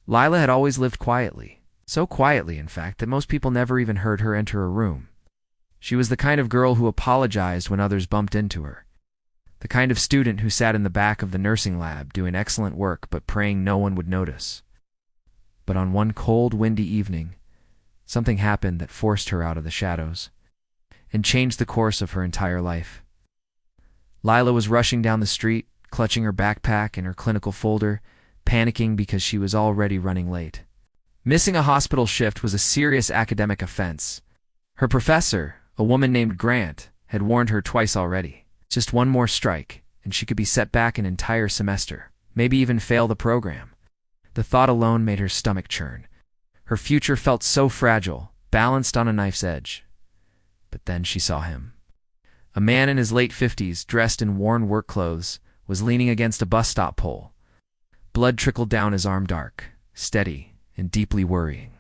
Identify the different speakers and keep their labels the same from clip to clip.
Speaker 1: Lila had always lived quietly, so quietly, in fact, that most people never even heard her enter a room. She was the kind of girl who apologized when others bumped into her, the kind of student who sat in the back of the nursing lab doing excellent work but praying no one would notice. But on one cold, windy evening, something happened that forced her out of the shadows and changed the course of her entire life. Lila was rushing down the street, clutching her backpack and her clinical folder, panicking because she was already running late. Missing a hospital shift was a serious academic offense. Her professor, a woman named Grant, had warned her twice already. Just one more strike, and she could be set back an entire semester, maybe even fail the program. The thought alone made her stomach churn. Her future felt so fragile, balanced on a knife's edge. But then she saw him. A man in his late 50s, dressed in worn work clothes, was leaning against a bus stop pole. Blood trickled down his arm, dark, steady, and deeply worrying.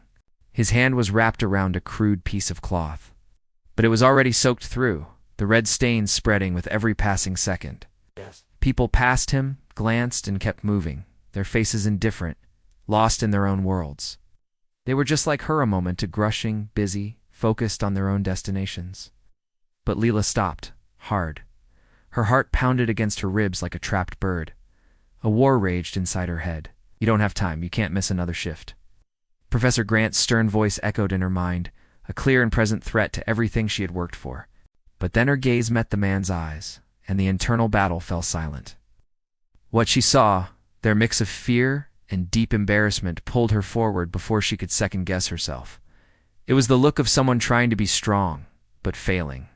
Speaker 1: His hand was wrapped around a crude piece of cloth. But it was already soaked through, the red stains spreading with every passing second. People passed him, glanced, and kept moving, their faces indifferent, lost in their own worlds. They were just like her a moment ago, rushing, busy, focused on their own destinations. But Lila stopped, hard. Her heart pounded against her ribs like a trapped bird. A war raged inside her head. You don't have time, you can't miss another shift. Professor Grant's stern voice echoed in her mind, a clear and present threat to everything she had worked for. But then her gaze met the man's eyes, and the internal battle fell silent. What she saw, their mix of fear and deep embarrassment, pulled her forward before she could second-guess herself. It was the look of someone trying to be strong, but failing.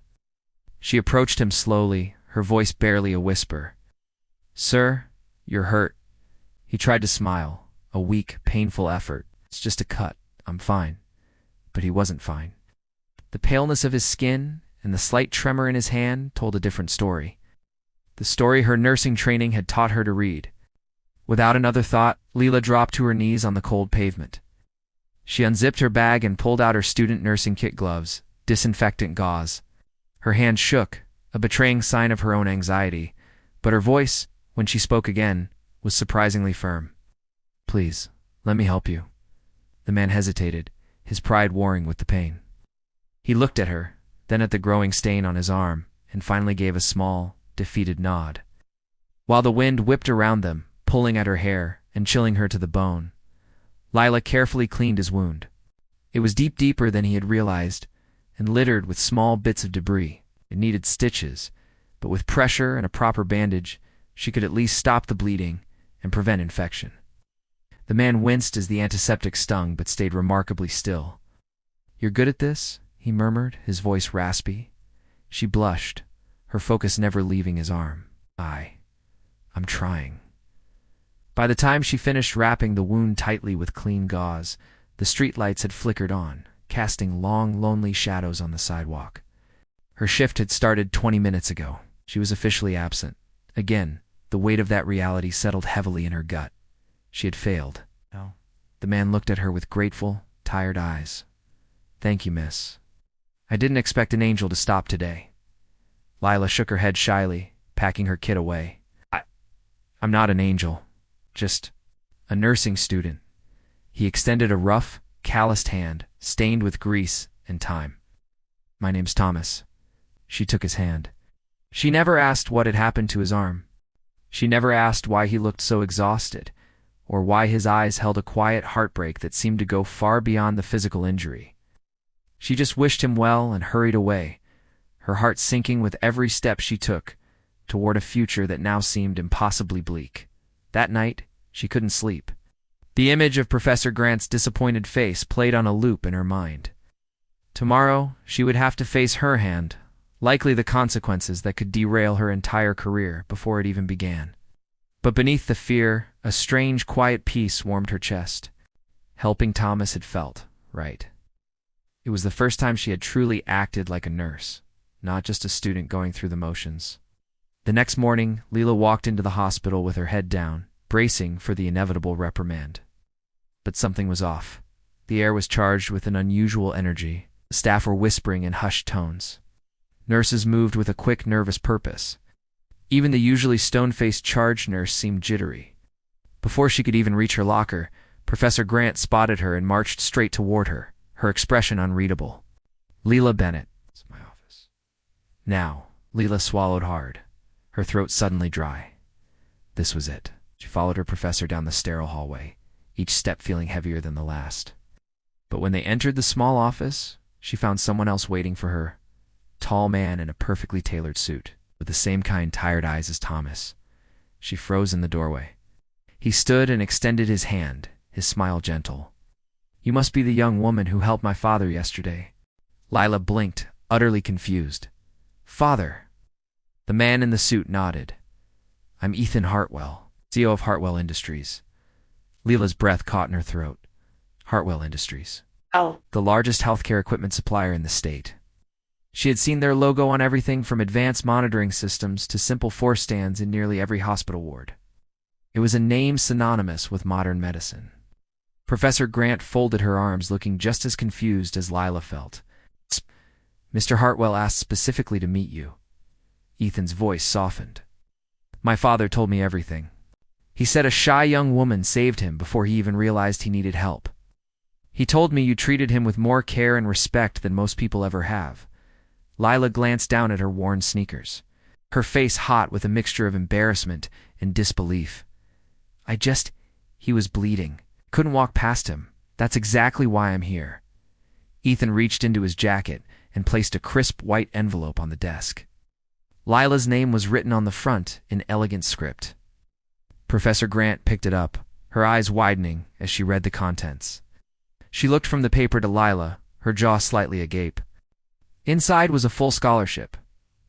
Speaker 1: She approached him slowly, her voice barely a whisper. "Sir, you're hurt." He tried to smile, a weak, painful effort. "It's just a cut. I'm fine." But he wasn't fine. The paleness of his skin and the slight tremor in his hand told a different story. The story her nursing training had taught her to read. Without another thought, Lila dropped to her knees on the cold pavement. She unzipped her bag and pulled out her student nursing kit gloves, disinfectant gauze. Her hand shook, a betraying sign of her own anxiety, but her voice, when she spoke again, was surprisingly firm. "Please, let me help you." The man hesitated, his pride warring with the pain. He looked at her, then at the growing stain on his arm, and finally gave a small, defeated nod. While the wind whipped around them, pulling at her hair and chilling her to the bone, Lila carefully cleaned his wound. It was deeper than he had realized, and littered with small bits of debris. It needed stitches, but with pressure and a proper bandage, she could at least stop the bleeding and prevent infection. The man winced as the antiseptic stung, but stayed remarkably still. "You're good at this?" he murmured, his voice raspy. She blushed, her focus never leaving his arm. I'm trying." By the time she finished wrapping the wound tightly with clean gauze, the streetlights had flickered on, casting long, lonely shadows on the sidewalk. Her shift had started 20 minutes ago. She was officially absent. Again, the weight of that reality settled heavily in her gut. She had failed. No. The man looked at her with grateful, tired eyes. "Thank you, miss. I didn't expect an angel to stop today." Lila shook her head shyly, packing her kit away. I'm not an angel. Just a nursing student." He extended a rough, calloused hand, stained with grease and time. "My name's Thomas." She took his hand. She never asked what had happened to his arm. She never asked why he looked so exhausted, or why his eyes held a quiet heartbreak that seemed to go far beyond the physical injury. She just wished him well and hurried away, her heart sinking with every step she took toward a future that now seemed impossibly bleak. That night, she couldn't sleep. The image of Professor Grant's disappointed face played on a loop in her mind. Tomorrow, she would have to face her hand, likely the consequences that could derail her entire career before it even began. But beneath the fear, a strange, quiet peace warmed her chest. Helping Thomas had felt right. It was the first time she had truly acted like a nurse, not just a student going through the motions. The next morning, Lila walked into the hospital with her head down, bracing for the inevitable reprimand. But something was off. The air was charged with an unusual energy. The staff were whispering in hushed tones. Nurses moved with a quick, nervous purpose. Even the usually stone-faced charge nurse seemed jittery. Before she could even reach her locker, Professor Grant spotted her and marched straight toward her, her expression unreadable. Lila Bennett. It's my office. Now, Lila swallowed hard, her throat suddenly dry. This was it. She followed her professor down the sterile hallway, each step feeling heavier than the last. But when they entered the small office, she found someone else waiting for her. Tall man in a perfectly tailored suit, with the same kind tired eyes as Thomas. She froze in the doorway. He stood and extended his hand, his smile gentle. You must be the young woman who helped my father yesterday. Lila blinked, utterly confused. Father. The man in the suit nodded. I'm Ethan Hartwell, CEO of Hartwell Industries. Lila's breath caught in her throat. Hartwell Industries.
Speaker 2: Oh.
Speaker 1: The largest healthcare equipment supplier in the state. She had seen their logo on everything from advanced monitoring systems to simple force stands in nearly every hospital ward. It was a name synonymous with modern medicine. Professor Grant folded her arms, looking just as confused as Lila felt. Mr. Hartwell asked specifically to meet you. Ethan's voice softened. My father told me everything. He said a shy young woman saved him before he even realized he needed help. He told me you treated him with more care and respect than most people ever have. Lila glanced down at her worn sneakers, her face hot with a mixture of embarrassment and disbelief. He was bleeding. Couldn't walk past him. That's exactly why I'm here. Ethan reached into his jacket and placed a crisp white envelope on the desk. Lila's name was written on the front in elegant script. Professor Grant picked it up, her eyes widening as she read the contents. She looked from the paper to Lila, her jaw slightly agape. Inside was a full scholarship,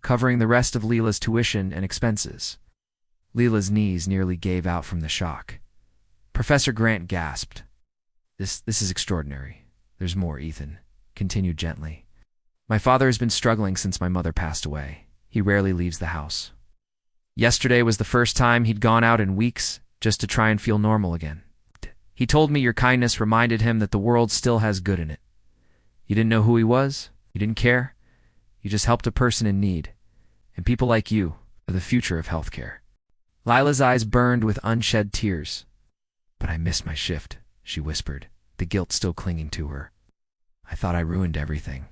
Speaker 1: covering the rest of Lila's tuition and expenses. Lila's knees nearly gave out from the shock. Professor Grant gasped. This is extraordinary. There's more, Ethan continued gently. My father has been struggling since my mother passed away. He rarely leaves the house. Yesterday was the first time he'd gone out in weeks just to try and feel normal again. He told me your kindness reminded him that the world still has good in it. You didn't know who he was. You didn't care. You just helped a person in need. And people like you are the future of healthcare. Lila's eyes burned with unshed tears. But I missed my shift, she whispered, the guilt still clinging to her. I thought I ruined everything.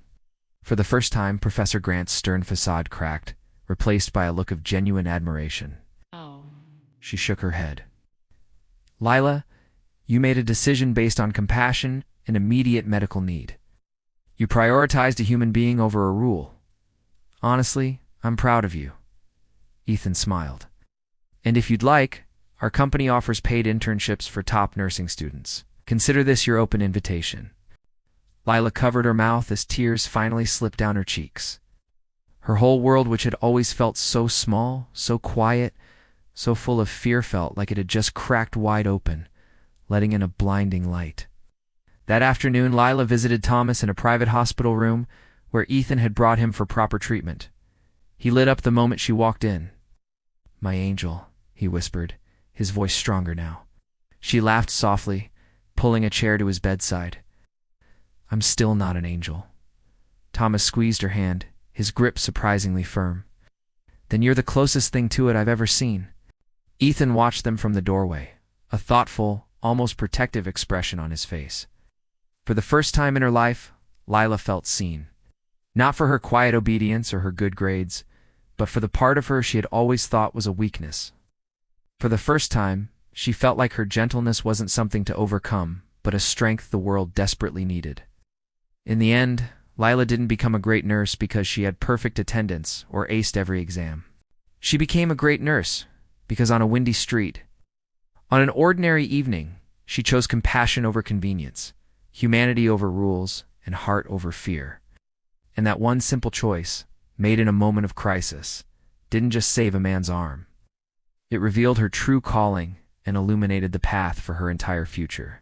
Speaker 1: For the first time, Professor Grant's stern facade cracked, replaced by a look of genuine admiration.
Speaker 2: Oh.
Speaker 1: She shook her head. Lila, you made a decision based on compassion and immediate medical need. You prioritized a human being over a rule. Honestly, I'm proud of you. Ethan smiled. And if you'd like, our company offers paid internships for top nursing students. Consider this your open invitation. Lila covered her mouth as tears finally slipped down her cheeks. Her whole world, which had always felt so small, so quiet, so full of fear, felt like it had just cracked wide open, letting in a blinding light. That afternoon, Lila visited Thomas in a private hospital room where Ethan had brought him for proper treatment. He lit up the moment she walked in. My angel, he whispered, his voice stronger now. She laughed softly, pulling a chair to his bedside. I'm still not an angel. Thomas squeezed her hand, his grip surprisingly firm. Then you're the closest thing to it I've ever seen. Ethan watched them from the doorway, a thoughtful, almost protective expression on his face. For the first time in her life, Lila felt seen. Not for her quiet obedience or her good grades, but for the part of her she had always thought was a weakness. For the first time, she felt like her gentleness wasn't something to overcome, but a strength the world desperately needed. In the end, Lila didn't become a great nurse because she had perfect attendance or aced every exam. She became a great nurse because on a windy street, on an ordinary evening, she chose compassion over convenience, humanity over rules, and heart over fear. And that one simple choice, made in a moment of crisis, didn't just save a man's arm. It revealed her true calling and illuminated the path for her entire future.